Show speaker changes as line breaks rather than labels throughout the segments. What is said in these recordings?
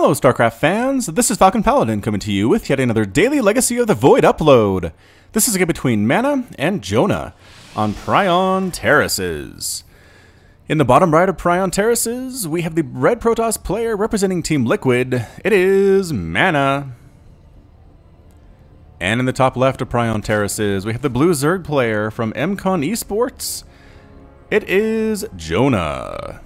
Hello StarCraft fans, this is Falcon Paladin coming to you with yet another daily Legacy of the Void upload. This is a game between MaNa and Jona on Prion Terraces. In the bottom right of Prion Terraces, we have the red Protoss player representing Team Liquid. It is MaNa. And in the top left of Prion Terraces, we have the blue Zerg player from MCon Esports. It is Jona.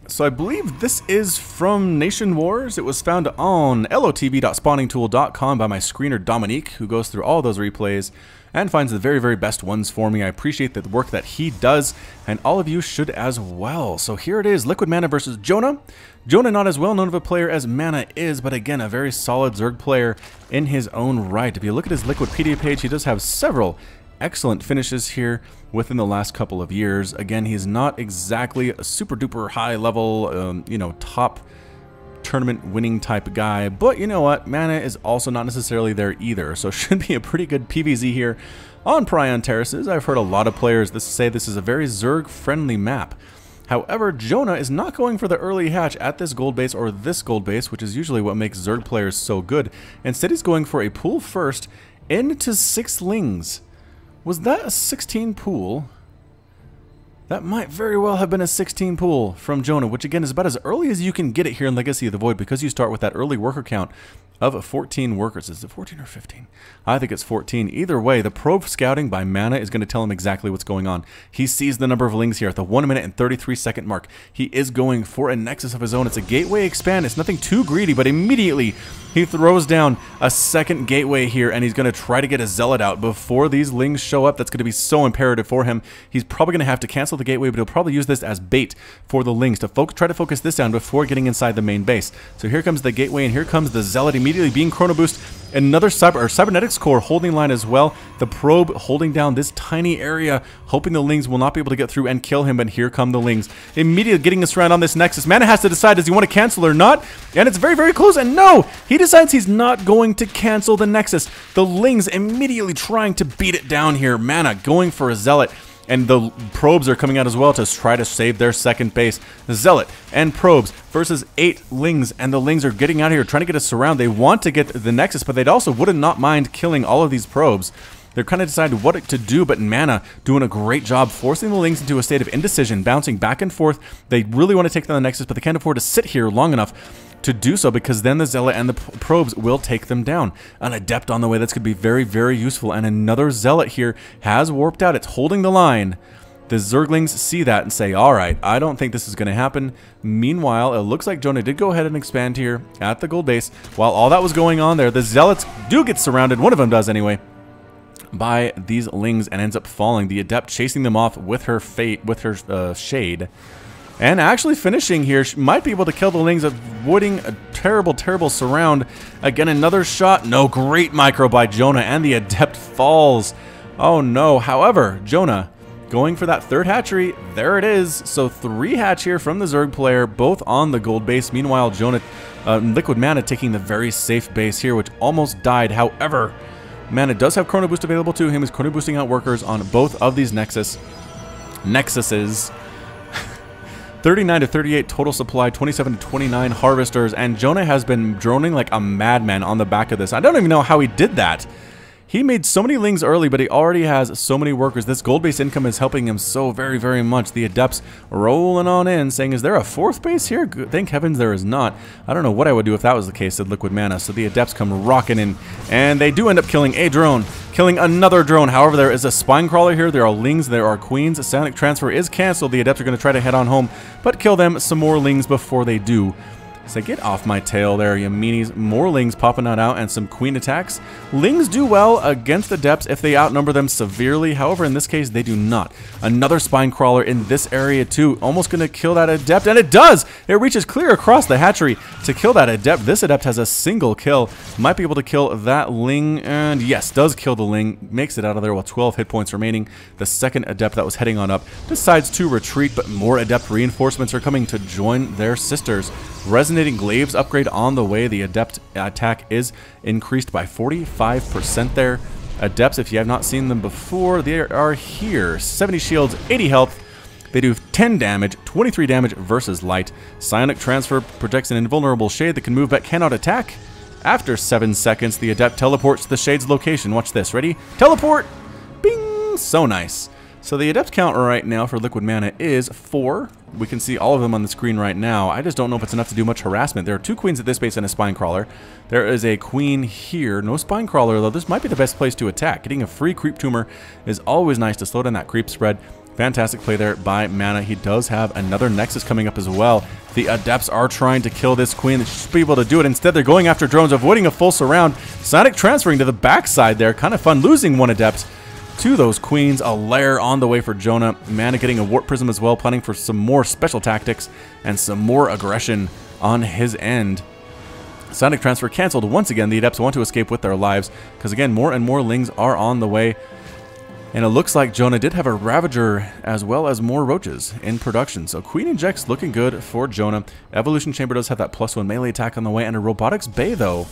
So I believe this is from Nation Wars. It was found on lotv.spawningtool.com by my screener Dominique, who goes through all those replays and finds the very, very best ones for me. I appreciate the work that he does, and all of you should as well. So here it is, Liquid MaNa versus Jona. Jona not as well known of a player as MaNa is, but again, a very solid Zerg player in his own right. If you look at his Liquipedia page, he does have several excellent finishes here within the last couple of years. Again, he's not exactly a super duper high level, top tournament winning type guy, but you know what? MaNa is also not necessarily there either, so should be a pretty good PvZ here on Prion Terraces. I've heard a lot of players say this is a very Zerg friendly map. However, Jona is not going for the early hatch at this gold base or this gold base, which is usually what makes Zerg players so good. Instead, he's going for a pool first into 6 lings. Was that a 16 pool? That might very well have been a 16 pool from Jona, which again is about as early as you can get it here in Legacy of the Void, because you start with that early worker count of 14 workers. Is it 14 or 15? I think it's 14. Either way, the probe scouting by MaNa is going to tell him exactly what's going on. He sees the number of lings here at the 1 minute and 33 second mark. He is going for a nexus of his own. It's a gateway expand. It's nothing too greedy, but immediately he throws down a second gateway here, and he's going to try to get a zealot out before these lings show up. That's going to be so imperative for him. He's probably going to have to cancel the gateway, but he'll probably use this as bait for the lings to try to focus this down before getting inside the main base. So here comes the gateway, and here comes the zealot immediately being chrono boost. Another cybernetics core holding line as well. The probe holding down this tiny area, hoping the lings will not be able to get through and kill him, but here come the lings. Immediately getting us around on this nexus. MaNa has to decide, does he want to cancel or not? And it's very, very close, and no! He decides he's not going to cancel the nexus. The lings immediately trying to beat it down here. MaNa going for a zealot. And the probes are coming out as well to try to save their second base. Zealot and probes versus 8 lings, and the lings are getting out of here, trying to get us around. They want to get the nexus, but they also would not mind killing all of these probes. They're kind of decided what to do, but MaNa doing a great job forcing the lings into a state of indecision, bouncing back and forth. They really want to take down the nexus, but they can't afford to sit here long enough to do so, because then the zealot and the probes will take them down. An adept on the way, that's going to be very, very useful, and another zealot here has warped out. It's holding the line. The Zerglings see that and say, alright, I don't think this is going to happen. Meanwhile, it looks like Jona did go ahead and expand here at the gold base. While all that was going on there, the zealots do get surrounded, one of them does anyway, by these lings, and ends up falling. The adept chasing them off with her shade. And actually finishing here, she might be able to kill the lings, avoiding a terrible, terrible surround. Again, another shot. No, great micro by Jona, and the adept falls. Oh no. However, Jona going for that third hatchery. There it is. So 3 hatch here from the Zerg player, both on the gold base. Meanwhile, Jona, Liquid MaNa taking the very safe base here, which almost died. However, MaNa does have chrono boost available to him. He's chrono boosting out workers on both of these nexuses. 39 to 38 total supply, 27 to 29 harvesters, and Jona has been droning like a madman on the back of this. I don't even know how he did that. He made so many lings early, but he already has so many workers. This gold base income is helping him so very, very much. The adepts rolling on in, saying, is there a 4th base here? Thank heavens there is not. I don't know what I would do if that was the case, said Liquid MaNa. So the adepts come rocking in, and they do end up killing a drone, killing another drone. However, there is a spine crawler here. There are lings, there are queens. Sonic transfer is canceled. The adepts are going to try to head on home, but kill them some more lings before they do. So get off my tail there, you meanies. More lings popping that out, and some queen attacks. Lings do well against adepts if they outnumber them severely. However, in this case, they do not. Another spine crawler in this area too. Almost going to kill that adept, and it does! It reaches clear across the hatchery to kill that adept. This adept has a single kill. Might be able to kill that ling, and yes, does kill the ling. Makes it out of there with 12 hit points remaining. The second adept that was heading on up decides to retreat, but more adept reinforcements are coming to join their sisters. Resonating Glaives upgrade on the way. The adept attack is increased by 45% there. Adepts, if you have not seen them before, they are here. 70 shields, 80 health, They do 10 damage, 23 damage versus light. Psionic Transfer protects an invulnerable shade that can move but cannot attack. After 7 seconds, the Adept teleports to the shade's location. Watch this. Ready? Teleport! Bing! So nice. So the Adept count right now for Liquid Mana is 4. We can see all of them on the screen right now. I just don't know if it's enough to do much harassment. There are 2 queens at this base and a spine crawler. There is a queen here. No spine crawler, though. This might be the best place to attack. Getting a free creep tumor is always nice to slow down that creep spread. Fantastic play there by MaNa. He does have another Nexus coming up as well. The Adepts are trying to kill this queen. They should be able to do it. Instead, they're going after drones, avoiding a full surround. Psionic transferring to the backside there. Kind of fun, losing 1 Adept to those queens. A lair on the way for Jona. MaNa getting a Warp Prism as well, planning for some more special tactics and some more aggression on his end. Psionic Transfer canceled once again. The Adepts want to escape with their lives because, again, more and more Lings are on the way. And it looks like Jona did have a Ravager as well as more Roaches in production. So Queen Inject's looking good for Jona. Evolution Chamber does have that +1 melee attack on the way. And a Robotics Bay, though,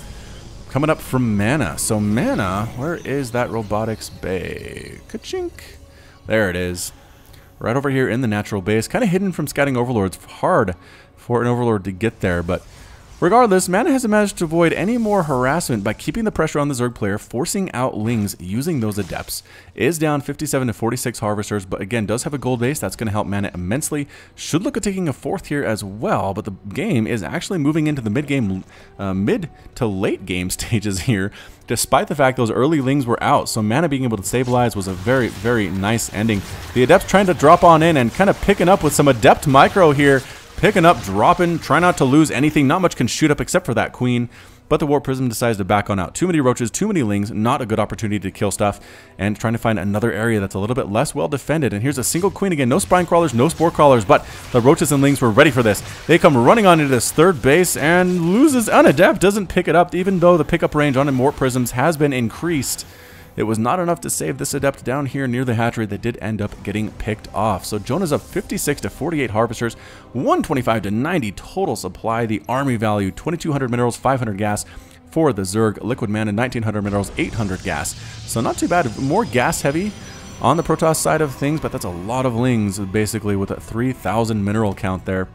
coming up from MaNa. So MaNa, where is that Robotics Bay? Ka-chink. There it is. Right over here in the natural base. Kind of hidden from scouting Overlords. Hard for an Overlord to get there, but regardless, MaNa hasn't managed to avoid any more harassment by keeping the pressure on the Zerg player, forcing out Lings using those Adepts. Is down 57 to 46 Harvesters, but again, does have a gold base. That's going to help MaNa immensely. Should look at taking a 4th here as well, but the game is actually moving into the mid-game, mid to late game stages here, despite the fact those early Lings were out. So MaNa being able to stabilize was a very, very nice ending. The Adepts trying to drop on in and kind of picking up with some Adept micro here. Picking up, dropping, try not to lose anything. Not much can shoot up except for that queen. But the Warp Prism decides to back on out. Too many Roaches, too many Lings, not a good opportunity to kill stuff. And trying to find another area that's a little bit less well defended. And here's a single queen again. No Spine Crawlers, no Spore Crawlers, but the Roaches and Lings were ready for this. They come running on into this 3rd base and loses an Adept. Doesn't pick it up, even though the pickup range on Warp Prisms has been increased. It was not enough to save this Adept down here near the hatchery that did end up getting picked off. So Jona's up 56 to 48 Harvesters, 125 to 90 total supply. The army value, 2,200 minerals, 500 gas for the Zerg. Liquid Mana, 1,900 minerals, 800 gas. So not too bad. More gas heavy on the Protoss side of things, but that's a lot of Lings basically with a 3,000 mineral count there.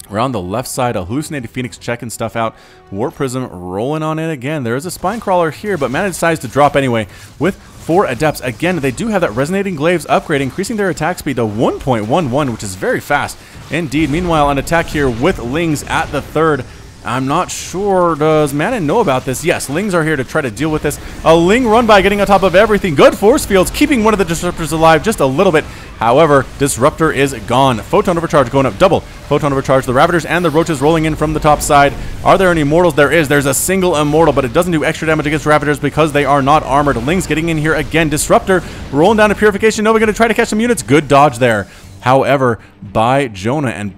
We're on the left side, a Hallucinated Phoenix checking stuff out. Warp Prism rolling on it again. There is a Spine Crawler here, but MaNa decides to drop anyway with 4 Adepts. Again, they do have that Resonating Glaives upgrade, increasing their attack speed to 1.11, which is very fast indeed. Meanwhile, an attack here with Lings at the 3rd. I'm not sure, does MaNa know about this? Yes, Lings are here to try to deal with this. A Ling run by getting on top of everything. Good force fields, keeping one of the Disruptors alive just a little bit. However, Disruptor is gone. Photon Overcharge going up double. Photon Overcharge, the Ravagers and the Roaches rolling in from the top side. Are there any Immortals? There is. There's a single Immortal, but it doesn't do extra damage against Ravagers because they are not armored. Lings getting in here again. Disruptor rolling down to Purification. Nova going to try to catch some units. Good dodge there. However, by Jona and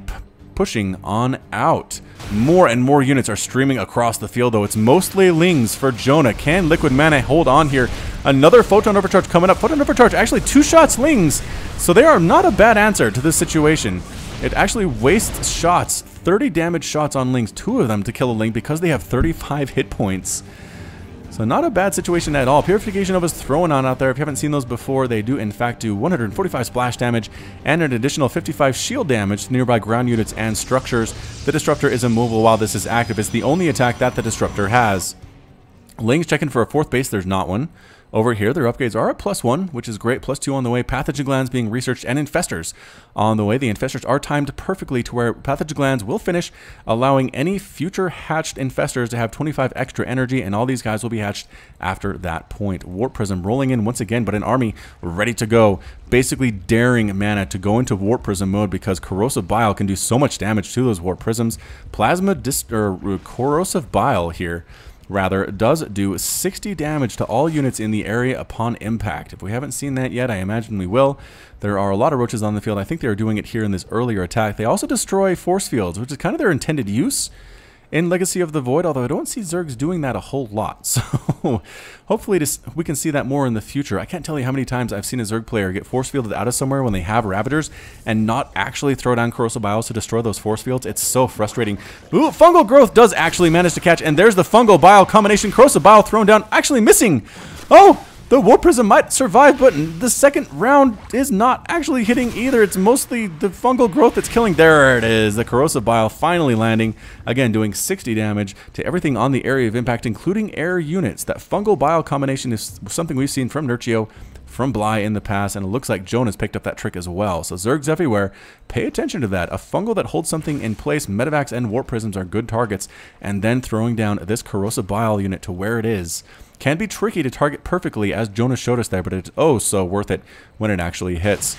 pushing on out. More and more units are streaming across the field, though. It's mostly Lings for Jona. Can Liquid Mana hold on here? Another Photon Overcharge coming up. Photon Overcharge, actually 2 shots Lings. So they are not a bad answer to this situation. It actually wastes shots. 30 damage shots on Lings. 2 of them to kill a Ling because they have 35 hit points. So not a bad situation at all. Purification Nova's throwing on out there. If you haven't seen those before, they do in fact do 145 splash damage and an additional 55 shield damage to nearby ground units and structures. The Disruptor is immovable while this is active. It's the only attack that the Disruptor has. Lings checking for a 4th base. There's not one. Over here, their upgrades are at +1, which is great. +2 on the way. Pathogen glands being researched and infestors on the way. The infestors are timed perfectly to where pathogen glands will finish, allowing any future hatched infestors to have 25 extra energy, and all these guys will be hatched after that point. Warp Prism rolling in once again, but an army ready to go. Basically daring MaNa to go into Warp Prism mode because Corrosive Bile can do so much damage to those Warp Prisms. Corrosive Bile here does do 60 damage to all units in the area upon impact. If we haven't seen that yet, I imagine we will. There are a lot of Roaches on the field. I think they were doing it here in this earlier attack. They also destroy force fields, which is kind of their intended use in Legacy of the Void, although I don't see Zergs doing that a whole lot. So hopefully we can see that more in the future. I can't tell you how many times I've seen a Zerg player get force fielded out of somewhere when they have Ravagers and not actually throw down Corrosive Biles to destroy those force fields. It's so frustrating. Ooh, Fungal Growth does actually manage to catch, and there's the Fungal Bile combination. Corrosive Bile thrown down, actually missing. Oh, The Warp Prism might survive, but the second round is not actually hitting either. It's mostly the fungal growth that's killing. There it is. The Corrosive Bile finally landing. Again, doing 60 damage to everything on the area of impact, including air units. That fungal bile combination is something we've seen from Nurchio, from Bly in the past, and it looks like Jona's picked up that trick as well. So Zergs everywhere, pay attention to that. A fungal that holds something in place, Medivacs and Warp Prisms are good targets, and then throwing down this Corrosive Bile unit to where it is can be tricky to target perfectly, as Jona showed us there, but it's oh so worth it when it actually hits.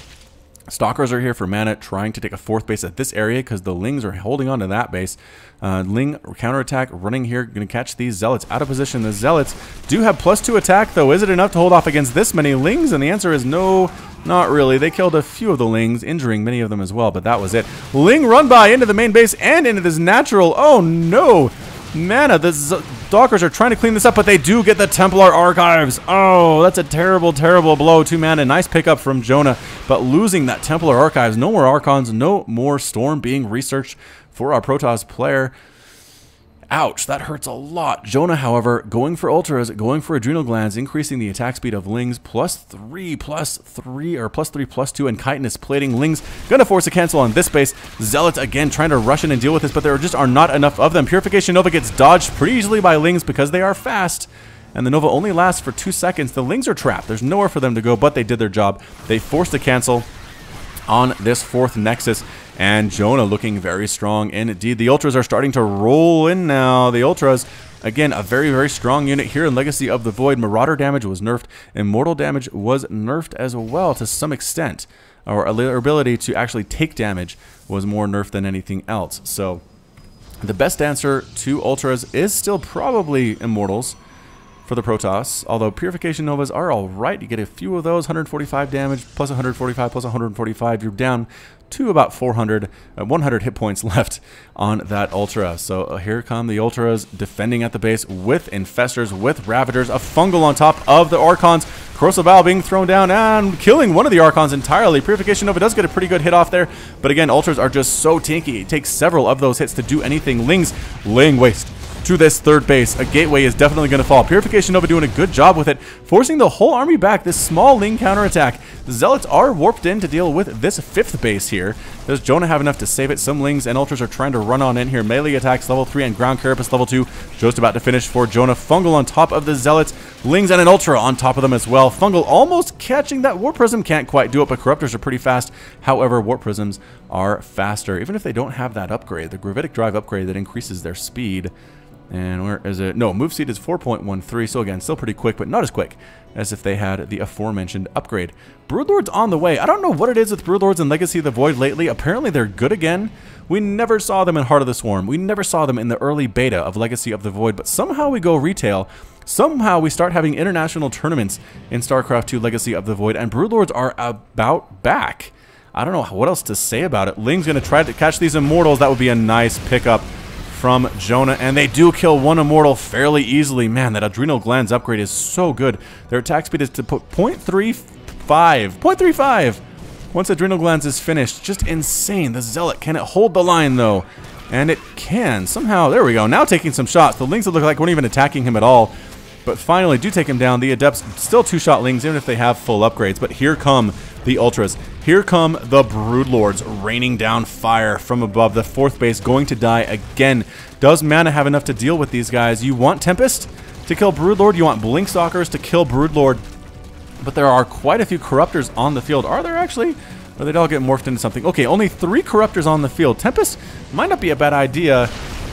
Stalkers are here for MaNa, trying to take a 4th base at this area because the Lings are holding on to that base. Ling counterattack running here, going to catch these Zealots out of position. The Zealots do have +2 attack, though. Is it enough to hold off against this many Lings? And the answer is no, not really. They killed a few of the Lings, injuring many of them as well, but that was it. Ling run by into the main base and into this natural. Oh no! MaNa, the Stalkers are trying to clean this up, but they do get the Templar Archives. Oh, that's a terrible, terrible blow to MaNa. Nice pickup from Jona, but losing that Templar Archives. No more Archons, no more Storm being researched for our Protoss player. Ouch, that hurts a lot. Jona, however, going for Ultras, going for Adrenal Glands, increasing the attack speed of Lings, +3/+3, or +3/+2, and chitinous plating. Lings gonna force a cancel on this base. Zealots again trying to rush in and deal with this, but there just are not enough of them. Purification Nova gets dodged pretty easily by Lings because they are fast, and the Nova only lasts for 2 seconds. The Lings are trapped. There's nowhere for them to go, but they did their job. They forced a cancel on this 4th Nexus, and Jona looking very strong indeed. The Ultras are starting to roll in now. The Ultras, again, a very, very strong unit here in Legacy of the Void. Marauder damage was nerfed. Immortal damage was nerfed as well to some extent. Or their ability to actually take damage was more nerfed than anything else. So the best answer to Ultras is still probably Immortals for the Protoss, although Purification Novas are alright. You get a few of those, 145 damage, plus 145, plus 145. You're down to about 100 hit points left on that Ultra. So here come the Ultras defending at the base with Infestors, with Ravagers, a Fungal on top of the Archons. Corrosive Bile being thrown down and killing one of the Archons entirely. Purification Nova does get a pretty good hit off there, but again, Ultras are just so tanky. It takes several of those hits to do anything. Lings laying waste to this 3rd base. A gateway is definitely going to fall. Purification Nova doing a good job with it, forcing the whole army back. This small Ling counterattack. The Zealots are warped in to deal with this 5th base here. Does Jona have enough to save it? Some Lings and Ultras are trying to run on in here. Melee attacks level 3 and ground carapace level 2. Just about to finish for Jona. Fungal on top of the Zealots. Lings and an Ultra on top of them as well. Fungal almost catching that. Warp Prism can't quite do it, but Corruptors are pretty fast. However, Warp Prisms are faster, even if they don't have that upgrade, the Gravitic Drive upgrade that increases their speed. And where is it? No, move speed is 4.13, so again, still pretty quick, but not as quick as if they had the aforementioned upgrade. Broodlords on the way. I don't know what it is with Broodlords in Legacy of the Void lately. Apparently they're good again. We never saw them in Heart of the Swarm. We never saw them in the early beta of Legacy of the Void, but somehow we go retail. Somehow we start having international tournaments in StarCraft 2 Legacy of the Void, and Broodlords are about back. I don't know what else to say about it. Ling's going to try to catch these Immortals. That would be a nice pickup from Jona, and they do kill one Immortal fairly easily. Man, that Adrenal Glands upgrade is so good. Their attack speed is to put 0.35. Once Adrenal Glands is finished, just insane. The Zealot, can it hold the line though? And it can. Somehow, there we go. Now taking some shots. The Lings that look like weren't even attacking him at all, but finally do take him down. The Adepts still 2-shot Lings, even if they have full upgrades. But here come the Ultras. Here come the Broodlords raining down fire from above. The 4th base going to die again. Does MaNa have enough to deal with these guys? You want Tempest to kill Broodlord. You want Blinkstalkers to kill Broodlord. But there are quite a few Corruptors on the field. Are there actually? Or they'd all get morphed into something. Okay, only 3 Corruptors on the field. Tempest might not be a bad idea.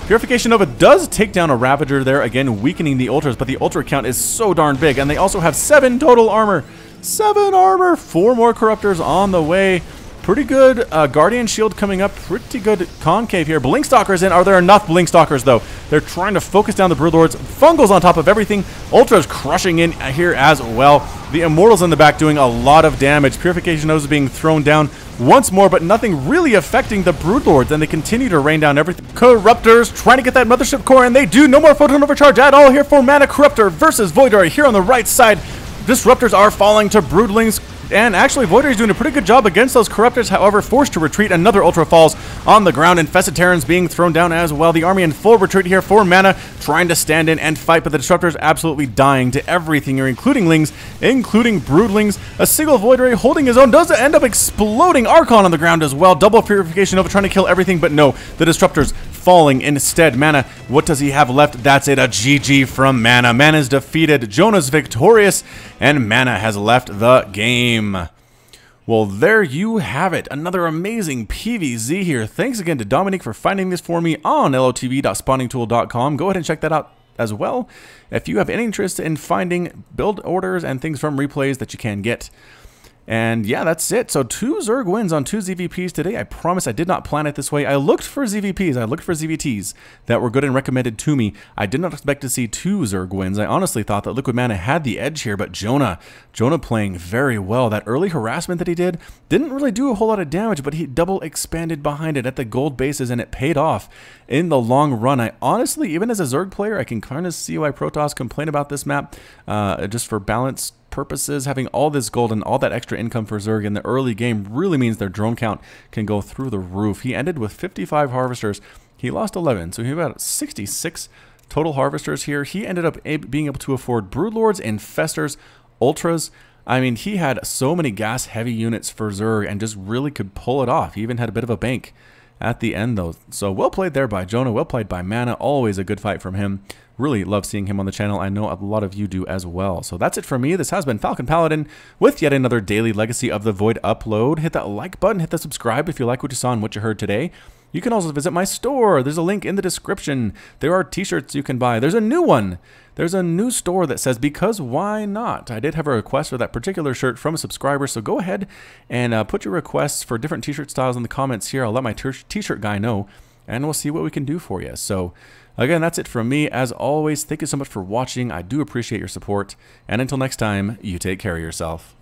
Purification Nova does take down a Ravager there, again weakening the Ultras, but the Ultra count is so darn big, and they also have 7 total armor. 7 armor, 4 more Corruptors on the way. Pretty good Guardian Shield coming up, pretty good Concave here. Blinkstalkers in, are there enough Blinkstalkers though? They're trying to focus down the Broodlords. Fungals on top of everything. Ultras crushing in here as well. The Immortals in the back doing a lot of damage. Purification Nova being thrown down once more, but nothing really affecting the Broodlords, and they continue to rain down everything. Corruptors trying to get that Mothership Core, and they do. No more Photon Overcharge at all here for MaNa. Corruptor versus Voidor here on the right side. Disruptors are falling to Broodlings, and actually Voidor is doing a pretty good job against those Corruptors, however, forced to retreat. Another Ultra falls on the ground. Infested Terrans being thrown down as well. The army in full retreat here for MaNa, trying to stand in and fight, but the Disruptors absolutely dying to everything here, including Lings, including Broodlings. A single Void Ray holding his own does end up exploding. Archon on the ground as well. Double Purification Nova trying to kill everything, but no, the Disruptors falling instead. MaNa, what does he have left? That's it, a GG from MaNa. MaNa's defeated, Jona's victorious, and MaNa has left the game. Well, there you have it. Another amazing PvZ here. Thanks again to Dominique for finding this for me on lotv.spawningtool.com. Go ahead and check that out as well if you have any interest in finding build orders and things from replays that you can get. And yeah, that's it. So 2 Zerg wins on 2 ZVPs today. I promise I did not plan it this way. I looked for ZVPs, I looked for ZVTs that were good and recommended to me. I did not expect to see 2 Zerg wins. I honestly thought that Liquid MaNa had the edge here, but Jona playing very well. That early harassment that he didn't really do a whole lot of damage, but he double expanded behind it at the gold bases, and it paid off in the long run. I honestly, even as a Zerg player, I can kind of see why Protoss complain about this map, just for balance purposes. Having all this gold and all that extra income for Zerg in the early game really means their drone count can go through the roof. He ended with 55 harvesters. He lost 11, so he had about 66 total harvesters here. He ended up being able to afford Broodlords, Infestors, Ultras. I mean, he had so many gas-heavy units for Zerg and just really could pull it off. He even had a bit of a bank at the end, though. So well played there by Jona, well played by MaNa. Always a good fight from him. Really love seeing him on the channel. I know a lot of you do as well. So that's it for me. This has been Falcon Paladin with yet another daily Legacy of the Void upload. Hit that like button, hit the subscribe if you like what you saw and what you heard today. You can also visit my store. There's a link in the description. There are t-shirts you can buy. There's a new one. There's a new store that says, because why not? I did have a request for that particular shirt from a subscriber, so go ahead and put your requests for different t-shirt styles in the comments here. I'll let my t-shirt guy know, and we'll see what we can do for you. So again, that's it from me. As always, thank you so much for watching. I do appreciate your support. And until next time, you take care of yourself.